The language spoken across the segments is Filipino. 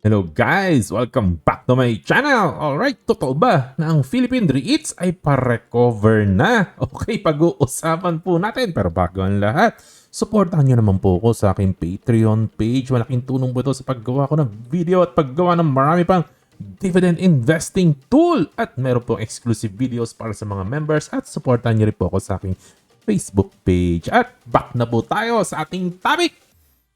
Hello guys! Welcome back to my channel! Alright, totoo ba na ang Philippine REITs ay pa-recover na? Okay, pag-uusapan po natin. Pero bago ang lahat, supportahan nyo naman po ako sa aking Patreon page. Malaking tulong po ito sa paggawa ko ng video at paggawa ng marami pang dividend investing tool. At meron pong exclusive videos para sa mga members at supportahan nyo rin po ako sa aking Facebook page. At back na po tayo sa ating topic!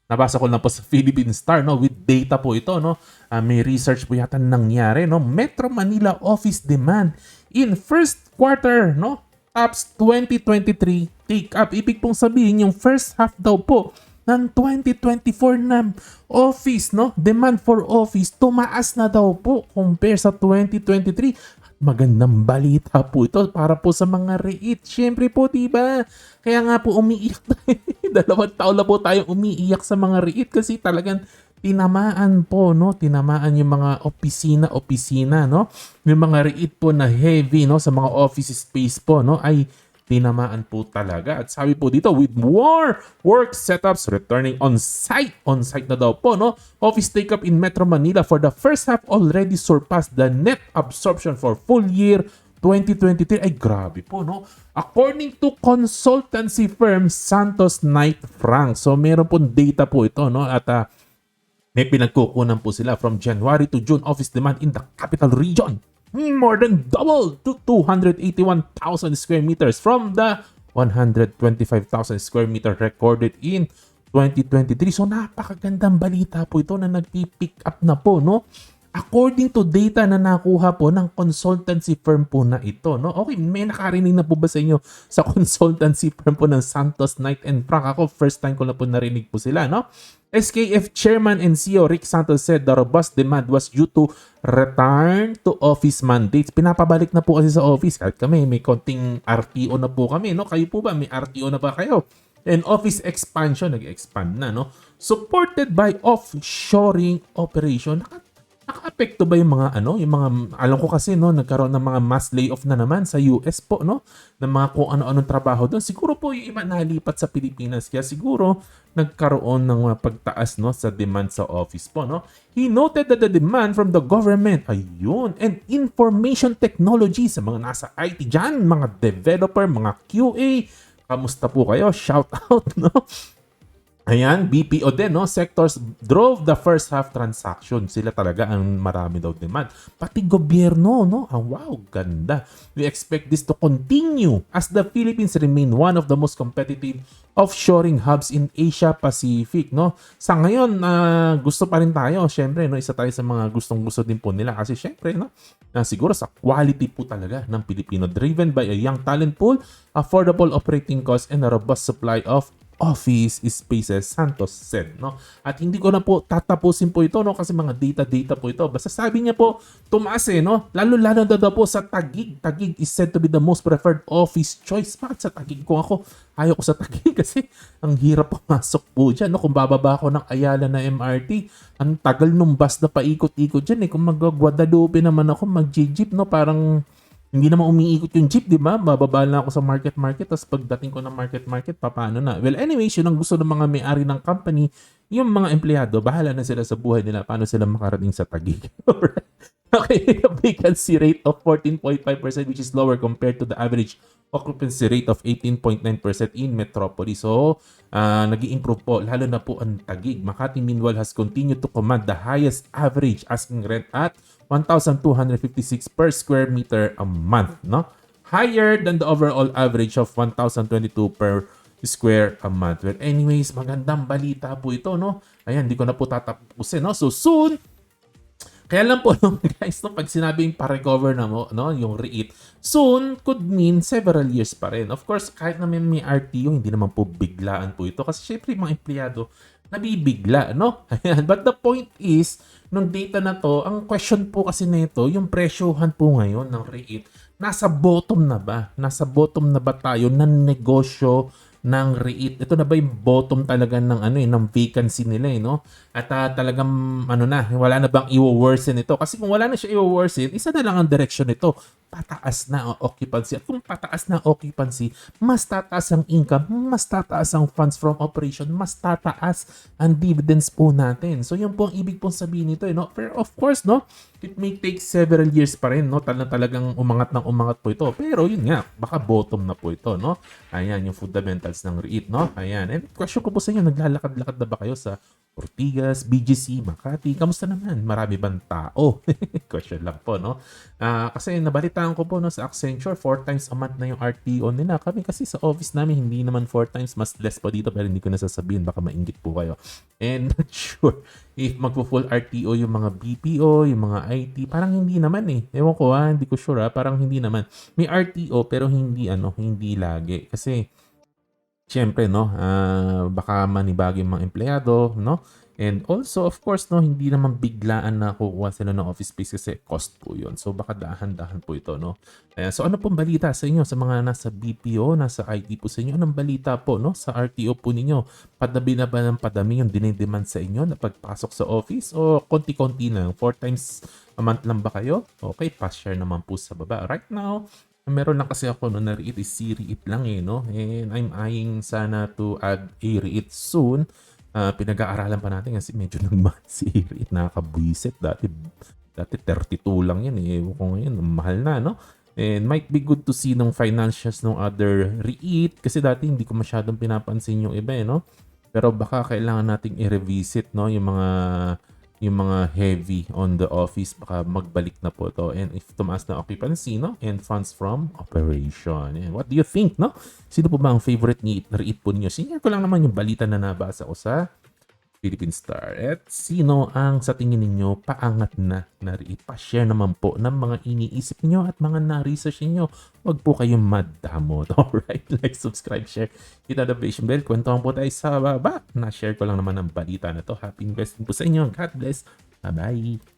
Nabasa ko lang po sa Philippine Star, no, with data po ito, no. May research po yata nangyari, no. Metro Manila office demand in first quarter, no, tops 2023 take up. Ibig pong sabihin yung first half daw po ng 2024 na office, no, demand for office tumaas na daw po compare sa 2023. Magandang balita po ito para po sa mga REIT. Siyempre po, diba? Kaya nga po umiiyak tayo. 2 taon na po tayong umiiyak sa mga REIT kasi talagang tinamaan po, no? Tinamaan yung mga opisina, no? Yung mga REIT po na heavy, no? Sa mga office space po, no? Ay tinamaan po talaga. At sabi po dito, with more work setups returning on-site na daw po, no? Office take-up in Metro Manila for the first half already surpassed the net absorption for full year 2023. Ay, grabe po, no? According to consultancy firm Santos Knight Frank. So, meron pong data po ito, no? At may pinagkukunan po sila from January to June office demand in the capital region. More than double to 281,000 square meters from the 125,000 square meter recorded in 2023. So napakagandang balita po ito na nagpi-pick up na po, no? According to data na nakuha po ng consultancy firm po na ito, no? Okay, may nakarinig na po ba sa inyo sa consultancy firm po ng Santos Knight and Frank? Ako, first time ko na po narinig po sila, no? SKF Chairman and CEO Rick Santos said the robust demand was due to return to office mandates. Pinapabalik na po kasi sa office. Kahit kami, may konting RTO na po kami, no? Kayo po ba? May RTO na ba kayo? And office expansion, nag-expand na, no? Supported by offshoring operation. Naka-apekto ba yung mga alam ko kasi, no, nagkaroon ng mga mass layoff na naman sa US po, no, ng mga kung ano-anong trabaho doon. Siguro po yung iba nalipat sa Pilipinas, kaya siguro nagkaroon ng pagtaas, no, sa demand sa office po, no. He noted that the demand from the government, ayun, and information technology sa mga nasa IT dyan, mga developer, mga QA, kamusta po kayo? Shout out, no. Ayan, BPO din, no? Sectors drove the first half transaction. Sila talaga ang marami daw demand. Pati gobyerno, no? Wow, ganda. We expect this to continue as the Philippines remain one of the most competitive offshoring hubs in Asia Pacific, no? Sa ngayon, gusto pa rin tayo. Syempre, no? Isa tayo sa mga gustong-gusto din po nila. Kasi syempre, no? Siguro sa quality po talaga ng Pilipino. Driven by a young talent pool, affordable operating costs, and a robust supply of office spaces, Santos said, no? At hindi ko na po tatapusin po ito, no? Kasi mga data po ito. Basta sabi niya po, tumaas no? Lalo-lalo daw po sa Taguig. Taguig is said to be the most preferred office choice. Bakit sa Taguig? Kung ako, ayaw ko sa Taguig kasi ang hirap pumasok po dyan, no? Kung bababa ako ng Ayala na MRT, ang tagal nung bus na paikot-ikot dyan, eh. Kung mag-Guadalupe naman ako, mag-jeep, no? Parang hindi naman umiikot yung jeep, di ba? Bababa na ako sa market, tapos pagdating ko ng market, paano na? Well, anyways, yun ang gusto ng mga may-ari ng company, yung mga empleyado, bahala na sila sa buhay nila, paano sila makarating sa Taguig. Okay, a vacancy rate of 14.5% which is lower compared to the average occupancy rate of 18.9% in Metropolis. So, nag-i-improve po, lalo na po ang Taguig. Makati meanwhile has continued to command the highest average asking rent at 1,256 per square meter a month, no? Higher than the overall average of 1,022 per square a month. Well, anyways, magandang balita po ito, no? Ayan, hindi ko na po tatapusin, no? So, soon, kaya lang po, no, guys, no, pag sinabing pa-recover na mo, no, yung REIT, soon could mean several years pa rin. Of course, kahit naman may RTO, hindi naman po biglaan po ito. Kasi syempre, mga empleyado, nabibigla, no? Ayan. But the point is, nung data na to, ang question po kasi nito, yung presyohan po ngayon ng REIT, nasa bottom na ba? Nasa bottom na ba tayo ng negosyo ng REIT? Ito na ba yung bottom talaga ng ng vacancy nila, no? At talagang wala na bang i-worsen ito? Kasi kung wala na siya i-worsen, isa na lang ang direction nito. pataas na ang occupancy. At kung pataas na occupancy, mas tataas ang income, mas tataas ang funds from operation, mas tataas ang dividends po natin. So yun po ang ibig pong sabihin nito. No? Pero of course, no, it may take several years pa rin. No? Talagang umangat ng umangat po ito. Pero yun nga, baka bottom na po ito. No? Ayan, yung fundamentals ng REIT. No? Ayan. And question ko po sa inyo, naglalakad-lakad na ba kayo sa Ortigas, BGC, Makati? Kamusta naman? Marami bang tao? Question lang po, no? Kasi nabalitaan ko po no, sa Accenture, 4 times a month na yung RTO nila. Kami kasi sa office namin, hindi naman 4 times, mas less pa dito, pero hindi ko nasasabihin, baka mainggit po kayo. And not sure if magpo-full RTO yung mga BPO, yung mga IT, parang hindi naman eh. Ewan ko hindi ko sure parang hindi naman. May RTO pero hindi hindi lagi. Kasi siyempre, no, baka manibagyo yung mga empleyado, no? And also, of course, no, hindi naman biglaan na kukuha sila ng office space kasi cost po yun. So, baka dahan-dahan po ito, no? Ayan. So, ano pong balita sa inyo? Sa mga nasa BPO, nasa IT po sa inyo, anong balita po, no? Sa RTO po ninyo, padami na ba ng padami yung dinidemand sa inyo na pagpasok sa office? O konti-konti lang? 4 times a month lang ba kayo? Okay, pa-share naman po sa baba. Right now, meron lang kasi ako no na REIT is C-REIT lang no? And I'm eyeing sana to add a REIT soon. Pinag-aaralan pa natin kasi medyo nagmahal si REIT. Nakakabwisit. Dati 32 lang yan Kung ngayon, mahal na, no? And might be good to see ng financials ng other REIT kasi dati hindi ko masyadong pinapansin yung iba, no? Pero baka kailangan nating i-revisit, no? Yung mga heavy on the office, baka magbalik na po to. And if tumaas na occupancy, no? And funds from operation. And what do you think, no? Sino po ba ang favorite ni REIT po ninyo? Sinare ko lang naman yung balita na nabasa ko sa Philippine Star. At sino ang sa tingin ninyo paangat na REIT? Pa-share naman po ng mga iniisip niyo at mga na-research niyo. Huwag po kayong madamot. Alright, like, subscribe, share. Hit the notification bell. Kwentuhan po tayo sa baba. Na-share ko lang naman ang balita na to. Happy investing po sa inyo. God bless. Bye-bye.